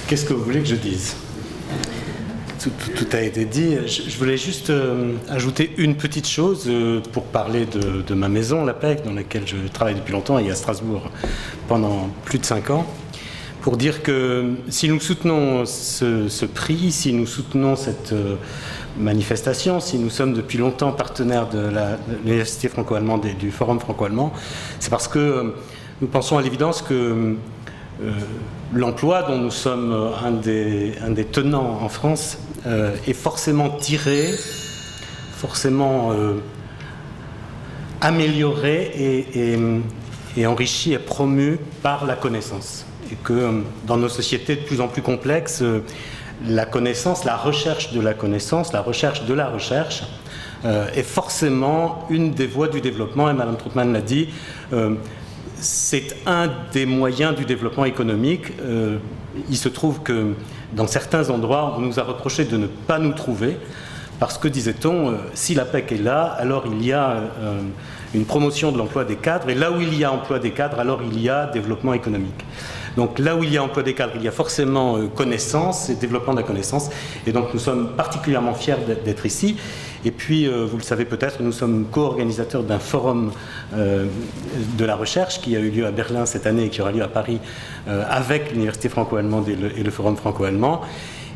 Qu'est-ce que vous voulez que je dise ? Tout a été dit. Je voulais juste ajouter une petite chose pour parler de ma maison, l'APEC, dans laquelle je travaille depuis longtemps et à Strasbourg pendant plus de 5 ans, pour dire que si nous soutenons ce prix, si nous soutenons cette manifestation, si nous sommes depuis longtemps partenaires de l'Université franco-allemande et du Forum franco-allemand, c'est parce que nous pensons à l'évidence que l'emploi dont nous sommes un des tenants en France est forcément tiré, forcément amélioré et enrichi et promu par la connaissance. Et que dans nos sociétés de plus en plus complexes, la connaissance, la recherche de la connaissance, la recherche de la recherche est forcément une des voies du développement, et Mme Trautmann l'a dit, c'est un des moyens du développement économique. Il se trouve que dans certains endroits, on nous a reproché de ne pas nous trouver parce que, disait-on, si l'APEC est là, alors il y a une promotion de l'emploi des cadres, et là où il y a emploi des cadres, alors il y a développement économique. Donc là où il y a emploi des cadres, il y a forcément connaissance et développement de la connaissance, et donc nous sommes particulièrement fiers d'être ici. Et puis, vous le savez peut-être, nous sommes co-organisateurs d'un forum de la recherche qui a eu lieu à Berlin cette année et qui aura lieu à Paris avec l'Université franco-allemande et le Forum franco-allemand.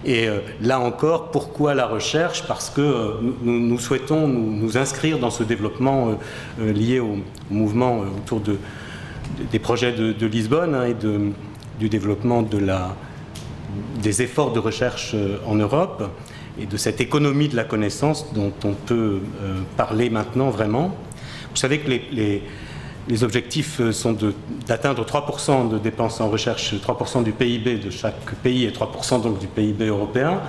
Et là encore, pourquoi la recherche ? Parce que nous souhaitons nous inscrire dans ce développement lié au mouvement autour des projets de Lisbonne, hein, et du développement des efforts de recherche en Europe, et de cette économie de la connaissance dont on peut parler maintenant vraiment. Vous savez que les objectifs sont d'atteindre 3% de dépenses en recherche, 3% du PIB de chaque pays et 3% donc du PIB européen.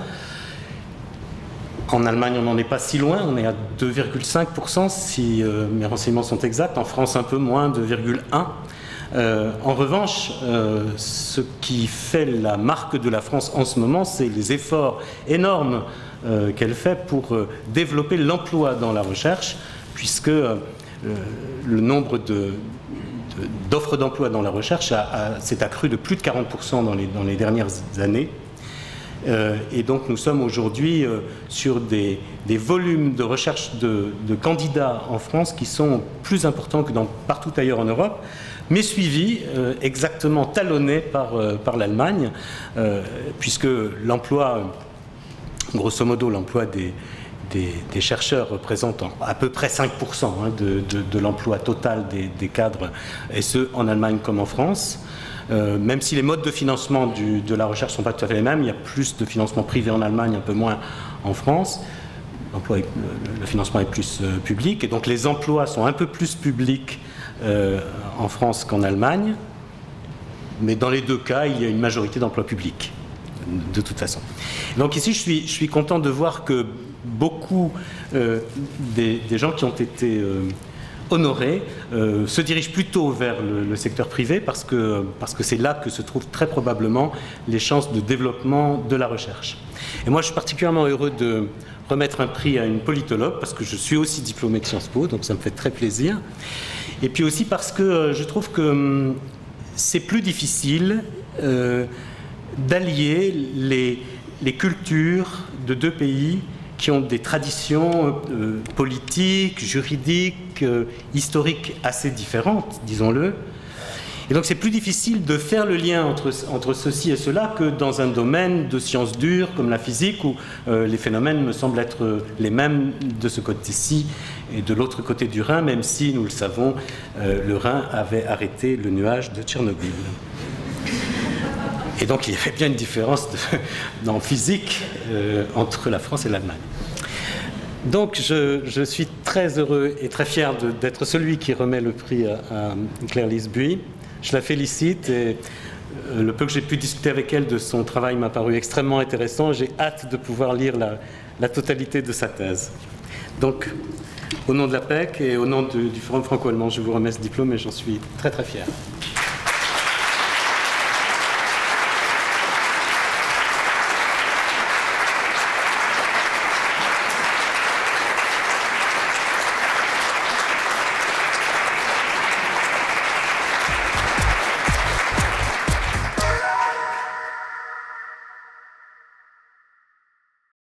En Allemagne, on n'en est pas si loin, on est à 2,5% si mes renseignements sont exacts. En France, un peu moins, 2,1%. En revanche, ce qui fait la marque de la France en ce moment, c'est les efforts énormes qu'elle fait pour développer l'emploi dans la recherche, puisque le nombre d'offres d'emploi dans la recherche s'est accru de plus de 40% dans les dernières années. Et donc nous sommes aujourd'hui sur des volumes de recherche de candidats en France qui sont plus importants que partout ailleurs en Europe, mais suivis, exactement talonnés par l'Allemagne, puisque l'emploi, grosso modo, l'emploi des chercheurs représente à peu près 5% de l'emploi total des cadres, et ce en Allemagne comme en France. Même si les modes de financement de la recherche ne sont pas tout à fait les mêmes, il y a plus de financement privé en Allemagne, un peu moins en France. Le financement est plus public, et donc les emplois sont un peu plus publics en France qu'en Allemagne, mais dans les deux cas, il y a une majorité d'emplois publics, de toute façon. Donc ici, je suis content de voir que beaucoup des gens qui ont été honorés se dirigent plutôt vers le secteur privé, parce que c'est là que se trouvent très probablement les chances de développement de la recherche. Et moi, je suis particulièrement heureux de remettre un prix à une politologue, parce que je suis aussi diplômé de Sciences Po, donc ça me fait très plaisir. Et puis aussi parce que je trouve que c'est plus difficile d'allier les cultures de deux pays qui ont des traditions politiques, juridiques, historiques assez différentes, disons-le. Et donc c'est plus difficile de faire le lien entre ceci et cela que dans un domaine de sciences dures comme la physique, où les phénomènes me semblent être les mêmes de ce côté-ci et de l'autre côté du Rhin, même si, nous le savons, le Rhin avait arrêté le nuage de Tchernobyl. Et donc il y avait bien une différence en physique entre la France et l'Allemagne. Donc je suis très heureux et très fier d'être celui qui remet le prix à Claire-Lise Buy. Je la félicite, et le peu que j'ai pu discuter avec elle de son travail m'a paru extrêmement intéressant. J'ai hâte de pouvoir lire la totalité de sa thèse. Donc, au nom de l'APEC et au nom du Forum franco-allemand, je vous remets ce diplôme et j'en suis très très fier.